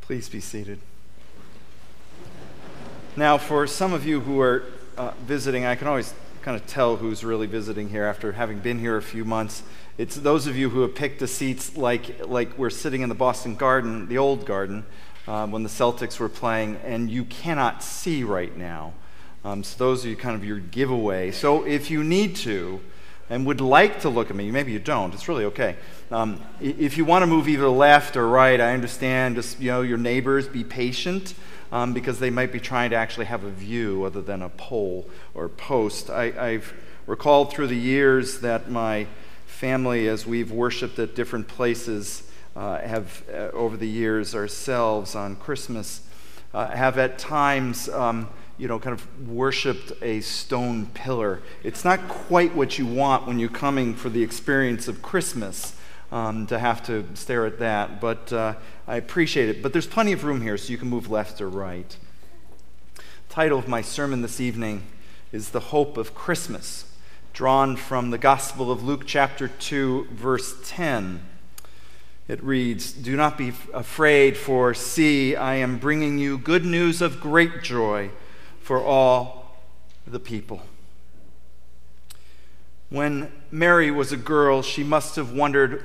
Please be seated. Now, for some of you who are visiting, I can always kind of tell who's really visiting here after having been here a few months. It's those of you who have picked the seats like we're sitting in the Boston Garden, the old Garden, when the Celtics were playing, and you cannot see right now. So those are kind of your giveaway. So if you need to and would like to look at me, maybe you don't, it's really okay. If you want to move either left or right, I understand, just, your neighbors, be patient, because they might be trying to actually have a view other than a pole or post. I've recalled through the years that my family, as we've worshipped at different places, have over the years ourselves on Christmas, have at times kind of worshipped a stone pillar. It's not quite what you want when you're coming for the experience of Christmas, to have to stare at that, but I appreciate it. But there's plenty of room here, so you can move left or right. The title of my sermon this evening is The Hope of Christmas, drawn from the Gospel of Luke chapter 2, verse 10. It reads, "Do not be afraid, for see, I am bringing you good news of great joy for all the people." When Mary was a girl, she must have wondered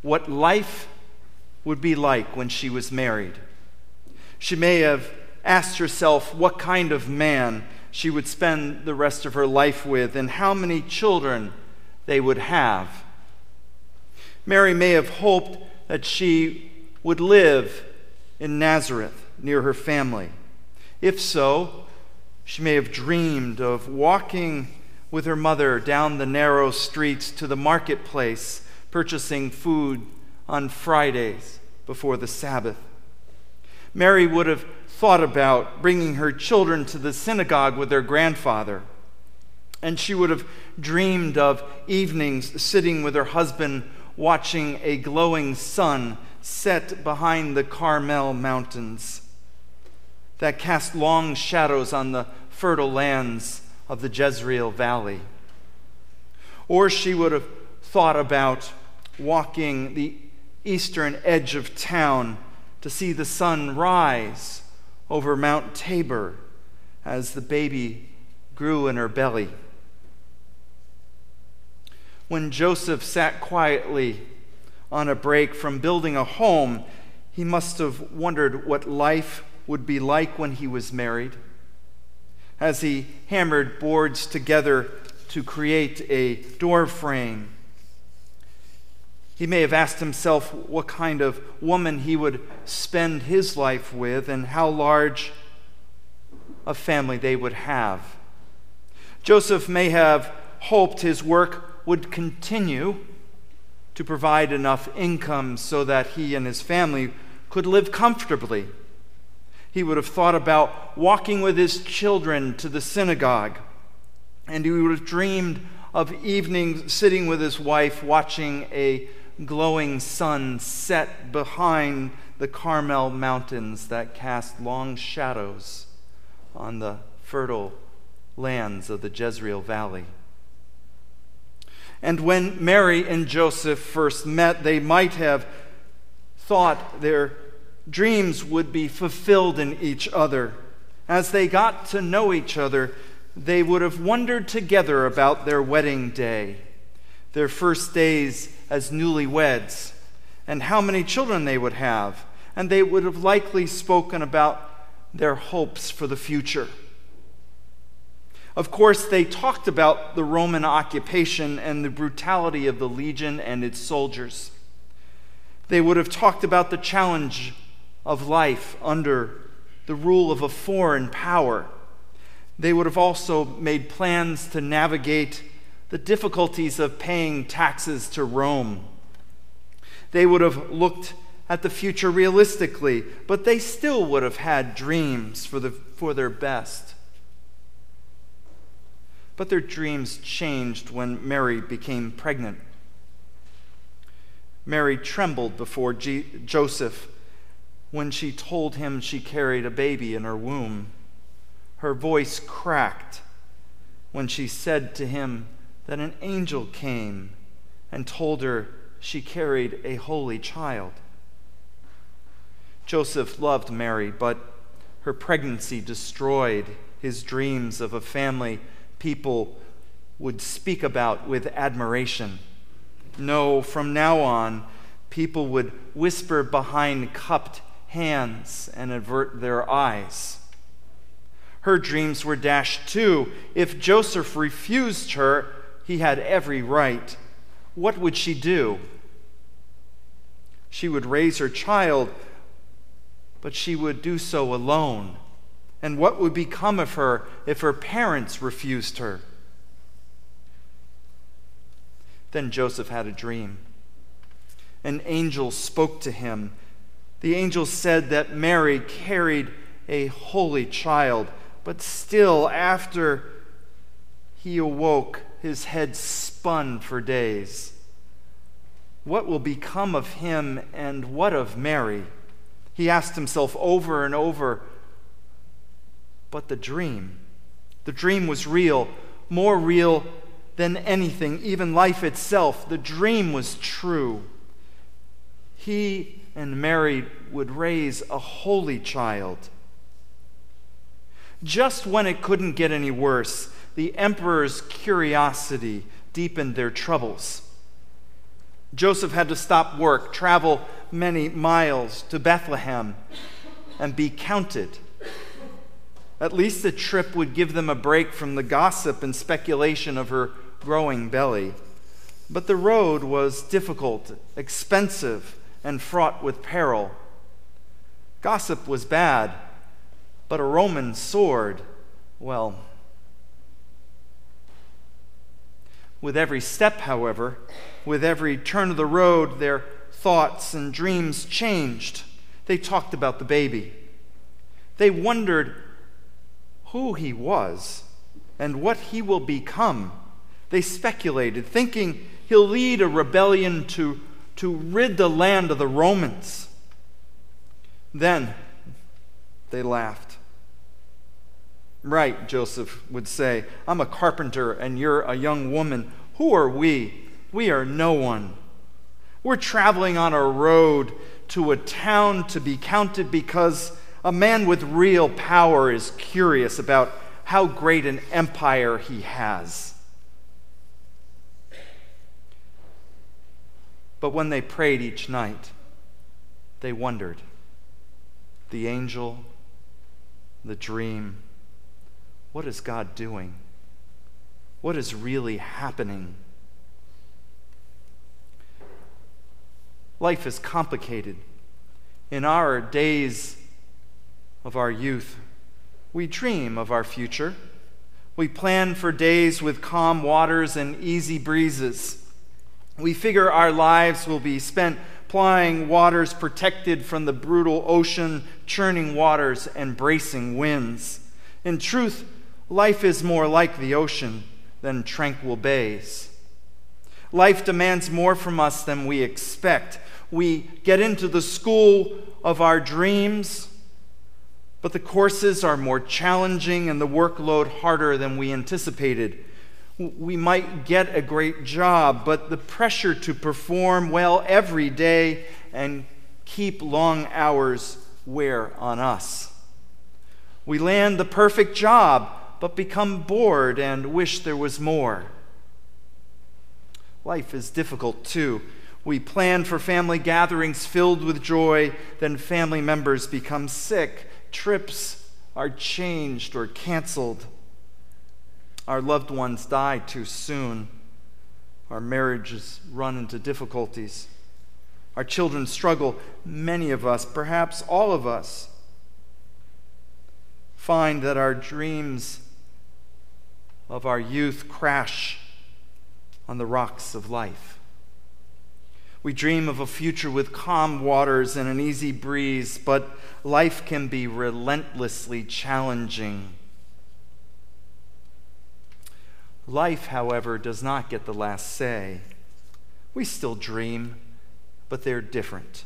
what life would be like when she was married. She may have asked herself what kind of man she would spend the rest of her life with and how many children they would have. Mary may have hoped that she would live in Nazareth near her family. If so, she may have dreamed of walking with her mother down the narrow streets to the marketplace, purchasing food on Fridays before the Sabbath. Mary would have thought about bringing her children to the synagogue with their grandfather, and she would have dreamed of evenings sitting with her husband watching a glowing sun set behind the Carmel Mountains that cast long shadows on the fertile lands of the Jezreel Valley. Or she would have thought about walking the eastern edge of town to see the sun rise over Mount Tabor as the baby grew in her belly. When Joseph sat quietly on a break from building a home, he must have wondered what life would be like when he was married, as he hammered boards together to create a door frame. He may have asked himself what kind of woman he would spend his life with and how large a family they would have. Joseph may have hoped his work would continue to provide enough income so that he and his family could live comfortably. He would have thought about walking with his children to the synagogue, and he would have dreamed of evenings sitting with his wife watching a glowing sun set behind the Carmel Mountains that cast long shadows on the fertile lands of the Jezreel Valley. And when Mary and Joseph first met, they might have thought their dreams would be fulfilled in each other. As they got to know each other, they would have wondered together about their wedding day, their first days as newlyweds, and how many children they would have. And they would have likely spoken about their hopes for the future. Of course, they talked about the Roman occupation and the brutality of the legion and its soldiers. They would have talked about the challenge of life under the rule of a foreign power. They would have also made plans to navigate the difficulties of paying taxes to Rome. They would have looked at the future realistically, but they still would have had dreams for their best. But their dreams changed when Mary became pregnant. Mary trembled before Joseph when she told him she carried a baby in her womb. Her voice cracked when she said to him that an angel came and told her she carried a holy child. Joseph loved Mary, but her pregnancy destroyed his dreams of a family people would speak about with admiration. No, from now on, people would whisper behind cupped hands and avert their eyes. Her dreams were dashed too. If Joseph refused her, he had every right. What would she do? She would raise her child, but she would do so alone. And what would become of her if her parents refused her? Then Joseph had a dream. An angel spoke to him. The angel said that Mary carried a holy child, but still, after he awoke, his head spun for days. What will become of him, and what of Mary? He asked himself over and over. But the dream was real, more real than anything, even life itself. The dream was true. He and Mary would raise a holy child. Just when it couldn't get any worse, the emperor's curiosity deepened their troubles. Joseph had to stop work, travel many miles to Bethlehem, and be counted. At least the trip would give them a break from the gossip and speculation of her growing belly. But the road was difficult, expensive, and fraught with peril. Gossip was bad, but a Roman sword, well. With every step, however, with every turn of the road, their thoughts and dreams changed. They talked about the baby. They wondered who he was and what he will become. They speculated, thinking he'll lead a rebellion to rid the land of the Romans. Then they laughed. Right, Joseph would say, I'm a carpenter and you're a young woman. Who are we? We are no one. We're traveling on a road to a town to be counted because a man with real power is curious about how great an empire he has. But when they prayed each night, they wondered. The angel, the dream, what is God doing? What is really happening? Life is complicated. In our days of our youth, we dream of our future. We plan for days with calm waters and easy breezes. We figure our lives will be spent plying waters protected from the brutal ocean, churning waters, and bracing winds. In truth, life is more like the ocean than tranquil bays. Life demands more from us than we expect. We get into the school of our dreams, but the courses are more challenging and the workload harder than we anticipated. We might get a great job, but the pressure to perform well every day and keep long hours wear on us. We land the perfect job, but become bored and wish there was more. Life is difficult too. We plan for family gatherings filled with joy, then family members become sick, trips are changed or canceled. Our loved ones die too soon. Our marriages run into difficulties. Our children struggle. Many of us, perhaps all of us, find that our dreams of our youth crash on the rocks of life. We dream of a future with calm waters and an easy breeze, but life can be relentlessly challenging. Life, however, does not get the last say. We still dream, but they're different.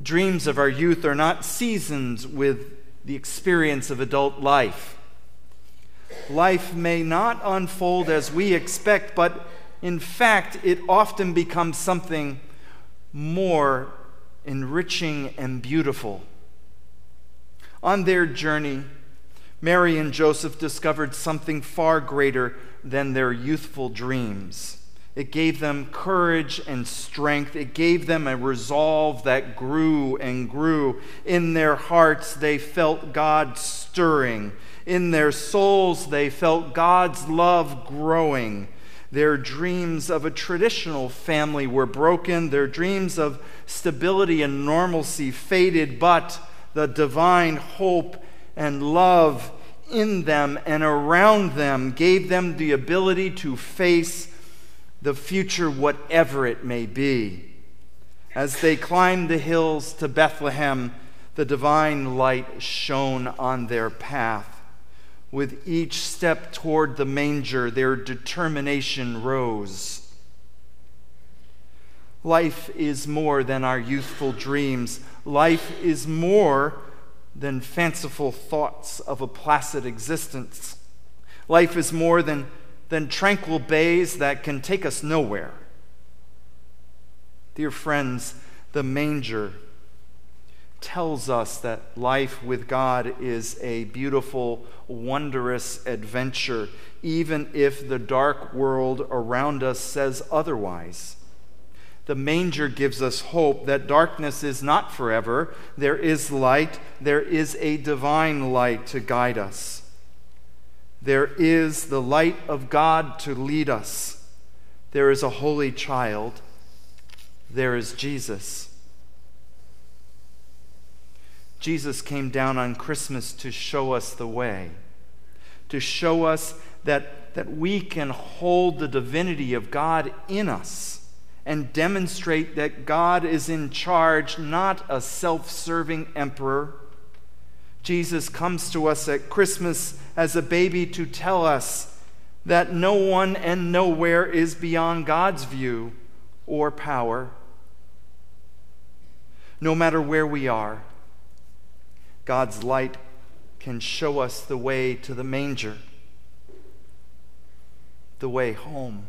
Dreams of our youth are not seasoned with the experience of adult life. Life may not unfold as we expect, but in fact, it often becomes something more enriching and beautiful. On their journey, Mary and Joseph discovered something far greater than their youthful dreams. It gave them courage and strength. It gave them a resolve that grew and grew. In their hearts, they felt God stirring. In their souls, they felt God's love growing. Their dreams of a traditional family were broken. Their dreams of stability and normalcy faded, but the divine hope and love in them and around them gave them the ability to face the future, whatever it may be. As they climbed the hills to Bethlehem, the divine light shone on their path. With each step toward the manger, their determination rose. Life is more than our youthful dreams. Life is more than fanciful thoughts of a placid existence. Life is more than tranquil bays that can take us nowhere. Dear friends, the manger tells us that life with God is a beautiful, wondrous adventure, even if the dark world around us says otherwise. The manger gives us hope that darkness is not forever. There is light. There is a divine light to guide us. There is the light of God to lead us. There is a holy child. There is Jesus. Jesus came down on Christmas to show us the way, to show us that we can hold the divinity of God in us and demonstrate that God is in charge, not a self-serving emperor. Jesus comes to us at Christmas as a baby to tell us that no one and nowhere is beyond God's view or power. No matter where we are, God's light can show us the way to the manger, the way home.